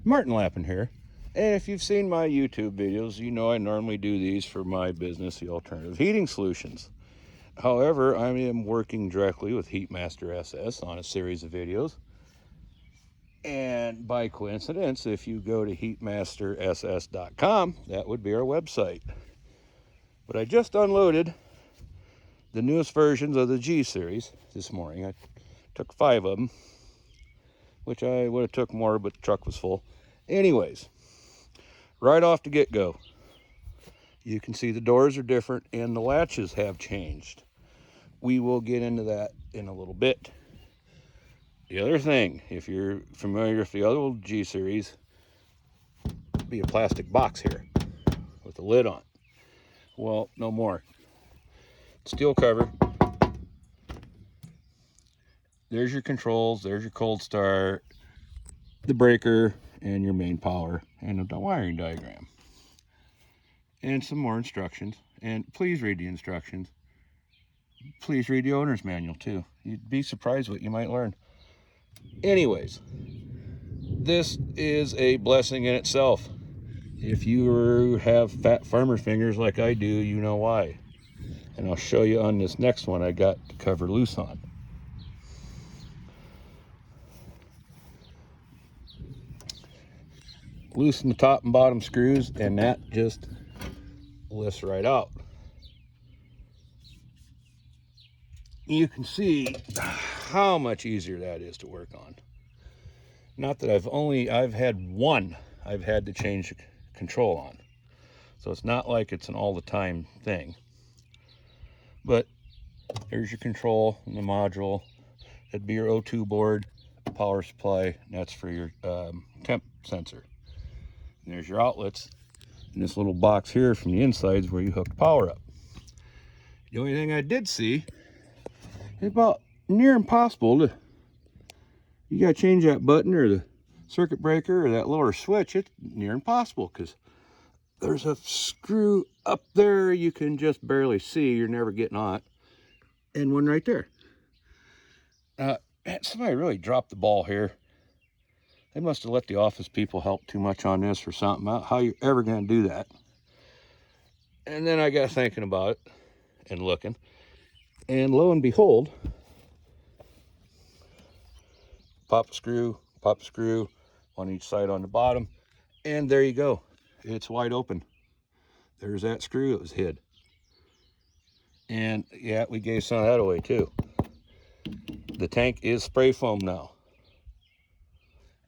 Martin Lappin here. And if you've seen my YouTube videos, you know I normally do these for my business, the Alternative Heating Solutions. However, I am working directly with HeatMasterss on a series of videos. And by coincidence, if you go to HeatMasterss.com, that would be our website. But I just unloaded the newest versions of the G series this morning. I took 5 of them, which I would have took more, but the truck was full. Anyways, right off the get-go, you can see the doors are different and the latches have changed. We will get into that in a little bit. The other thing, if you're familiar with the other G series, it'd be a plastic box here with a lid on. Well, no more. Steel cover. There's your controls, there's your cold start, the breaker, and your main power, and a wiring diagram. And some more instructions. And please read the instructions. Please read the owner's manual too. You'd be surprised what you might learn. Anyways, this is a blessing in itself. If you have fat farmer fingers like I do, you know why. And I'll show you on this next one I got the cover loose on. Loosen the top and bottom screws and that just lifts right out. You can see how much easier that is to work on. Not that I've had one I've had to change the control on. So it's not like it's an all the time thing. But there's your control and the module. That'd be your O2 board, power supply, and that's for your temp sensor. And there's your outlets. And this little box here from the inside is where you hook the power up. The only thing I did see, it's about near impossible to, you gotta change that button or the circuit breaker or that lower switch. It's near impossible because there's a screw up there you can just barely see. You're never getting on it. And one right there. Somebody really dropped the ball here. They must have let the office people help too much on this or something. How you ever going to do that? And then I got thinking about it and looking. And lo and behold, pop a screw on each side on the bottom. And there you go. It's wide open. There's that screw that was hid. And yeah, we gave some of that away too. The tank is spray foam now.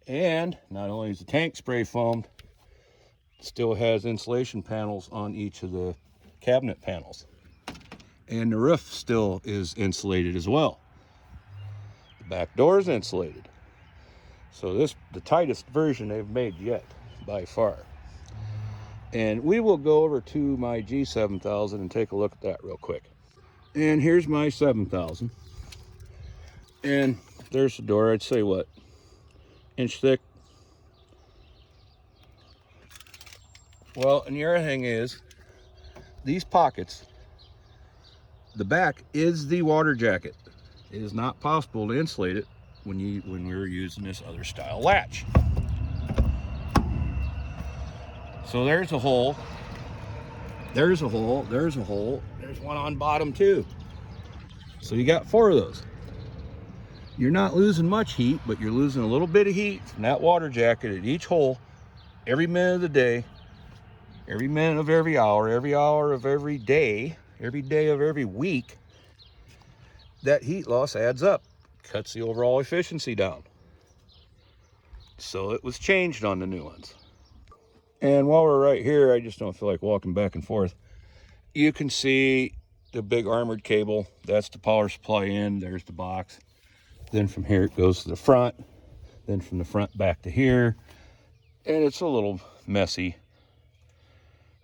And not only is the tank spray foamed, it still has insulation panels on each of the cabinet panels. And the roof still is insulated as well. The back door is insulated. So this the tightest version they've made yet, by far. And we will go over to my G4000 and take a look at that real quick. And here's my 7000. And there's the door. I'd say what? Inch thick. Well, and the other thing is, these pockets, the back is the water jacket. It is not possible to insulate it when you're using this other style latch. So there's a hole. There's a hole. There's a hole. There's one on bottom too. So you got 4 of those. You're not losing much heat, but you're losing a little bit of heat from that water jacket at each hole every minute of the day, every minute of every hour of every day of every week. That heat loss adds up, cuts the overall efficiency down. So it was changed on the new ones. And while we're right here, I just don't feel like walking back and forth. You can see the big armored cable. That's the power supply in. There's the box. Then from here it goes to the front, then from the front back to here, and it's a little messy.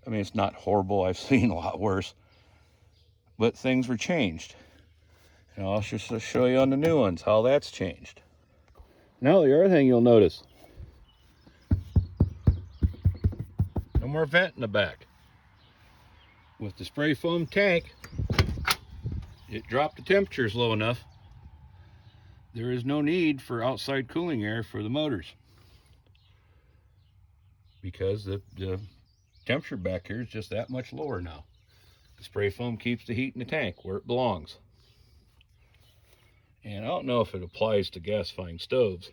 I mean, it's not horrible. I've seen a lot worse, but things were changed. And I'll just show you on the new ones how that's changed. Now the other thing you'll notice, no more vent in the back. With the spray foam tank, it dropped the temperatures low enough. There is no need for outside cooling air for the motors. because the temperature back here is just that much lower now. The spray foam keeps the heat in the tank where it belongs. And I don't know if it applies to gasifying stoves,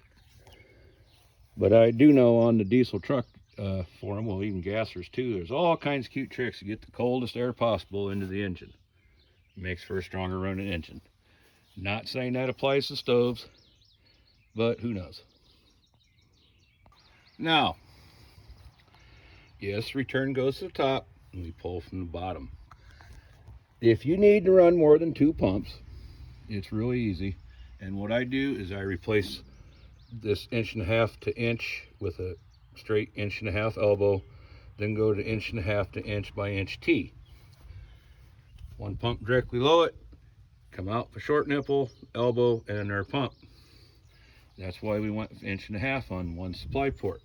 but I do know on the diesel truck forum, well, even gassers too, there's all kinds of cute tricks to get the coldest air possible into the engine. It makes for a stronger running engine. Not saying that applies to stoves, but who knows. Now, yes, return goes to the top, and we pull from the bottom. If you need to run more than 2 pumps, it's really easy. And what I do is I replace this 1.5 to inch with a straight 1.5 elbow, then go to 1.5 to inch by inch T. 1 pump directly below it, come out for short nipple, elbow, and another pump. That's why we went 1.5 on one supply port.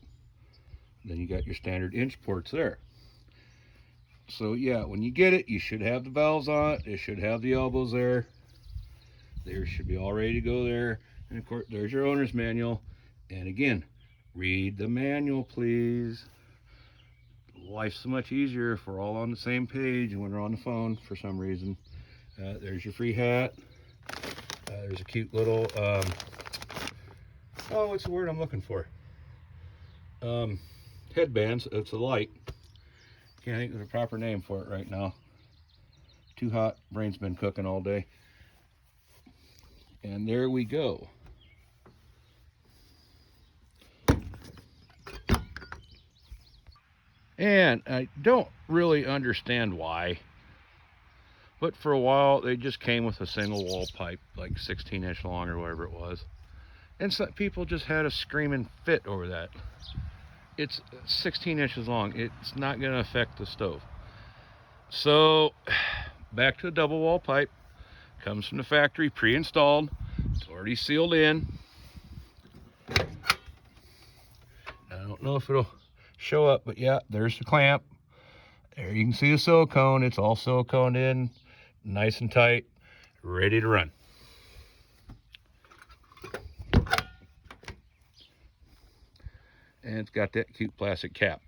Then you got your standard inch ports there. So yeah, when you get it, you should have the valves on it. It should have the elbows there. There should be all ready to go there. And of course, there's your owner's manual. And again, read the manual, please. Life's so much easier if we're all on the same page and when we're on the phone for some reason. There's your free hat. There's a cute little, oh, what's the word I'm looking for? Headbands. It's a light. Can't think of the proper name for it right now. Too hot. Brain's been cooking all day. And there we go. And I don't really understand why, but for a while they just came with a single wall pipe, like 16-inch long or whatever it was. And some people just had a screaming fit over that. It's 16 inches long. It's not going to affect the stove. So back to the double wall pipe. Comes from the factory pre-installed. It's already sealed in. I don't know if it'll show up, but yeah, there's the clamp. There you can see the silicone. It's all siliconed in, nice and tight, ready to run. And it's got that cute plastic cap.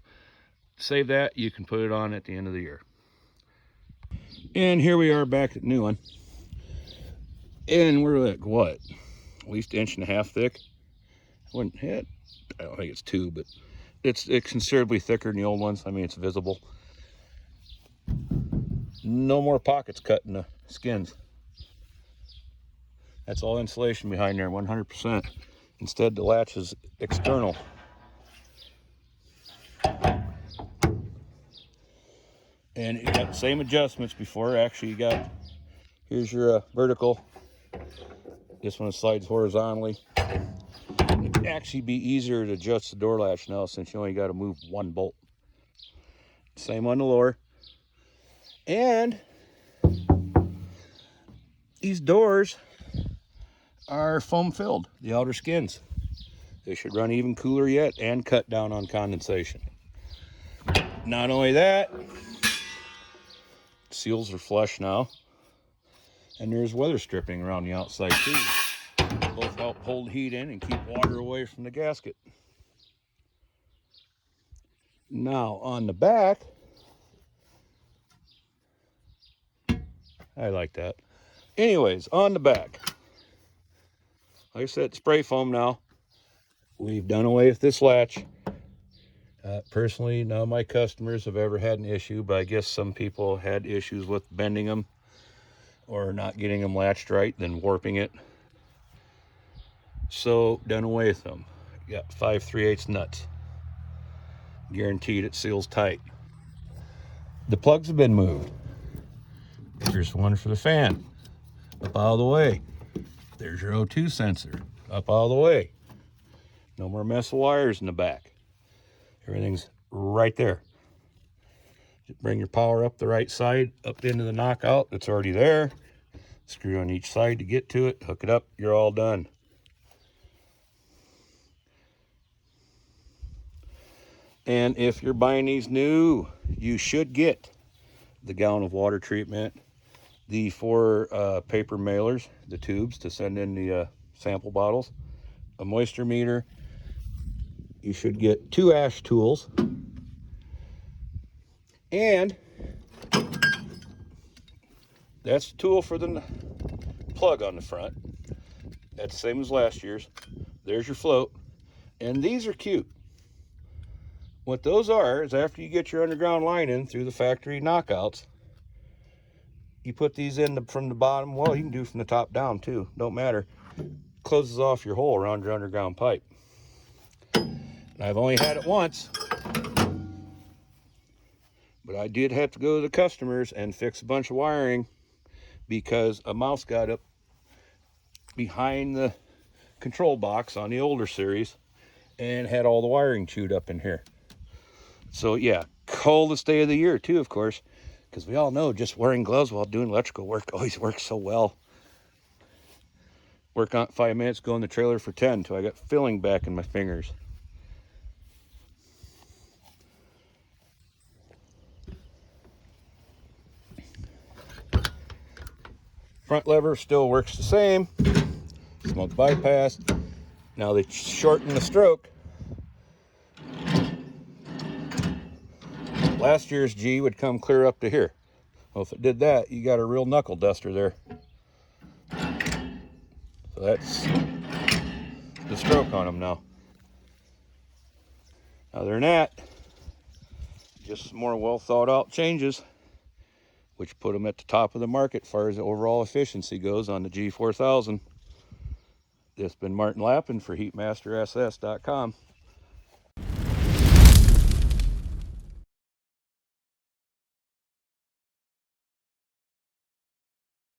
Save that, you can put it on at the end of the year. And here we are back at the new one. And we're like, what? At least 1.5 inches thick. I don't think it's 2, but it's considerably thicker than the old ones. I mean, it's visible. No more pockets cut in the skins. That's all insulation behind there, 100%. Instead, the latch is external. And you got the same adjustments before. Actually, you got, here's your vertical. This one slides horizontally. It'd actually be easier to adjust the door latch now since you only got to move 1 bolt. Same on the lower. And these doors are foam filled, the outer skins. They should run even cooler yet and cut down on condensation. Not only that, seals are flush now. And there's weather stripping around the outside too. Both help hold heat in and keep water away from the gasket. Now on the back, I like that. Anyways, on the back, like I said, spray foam now. We've done away with this latch. Personally, none of my customers have ever had an issue, but I guess some people had issues with bending them or not getting them latched right, then warping it. So, done away with them. Got 5 3/8 nuts. Guaranteed it seals tight. The plugs have been moved. Here's one for the fan. Up out of the way. There's your O2 sensor. Up out of the way. No more mess of wires in the back. Everything's right there. Just bring your power up the right side, up into the knockout that's already there. Screw on each side to get to it. Hook it up. You're all done. And if you're buying these new, you should get the gallon of water treatment, the 4 paper mailers, the tubes to send in the sample bottles, a moisture meter. You should get 2 ash tools, And that's the tool for the plug on the front. That's the same as last year's. There's your float. And these are cute. What those are is after you get your underground line in through the factory knockouts, you put these in from the bottom. Well, you can do from the top down too. Don't matter. Closes off your hole around your underground pipe. And I've only had it once, but I did have to go to the customers and fix a bunch of wiring because a mouse got up behind the control box on the older series and had all the wiring chewed up in here. So yeah, coldest day of the year too, of course, because we all know just wearing gloves while doing electrical work always works so well. Work on 5 minutes, go in the trailer for 10 until I got filling back in my fingers. Front lever still works the same. Smoke bypass. Now they shorten the stroke. Last year's G would come clear up to here. Well, if it did that, you got a real knuckle duster there. So that's the stroke on them now. Other than that, just some more well thought out changes, which put them at the top of the market as far as the overall efficiency goes on the G4000. This has been Martin Lappin for HeatMasterss.com.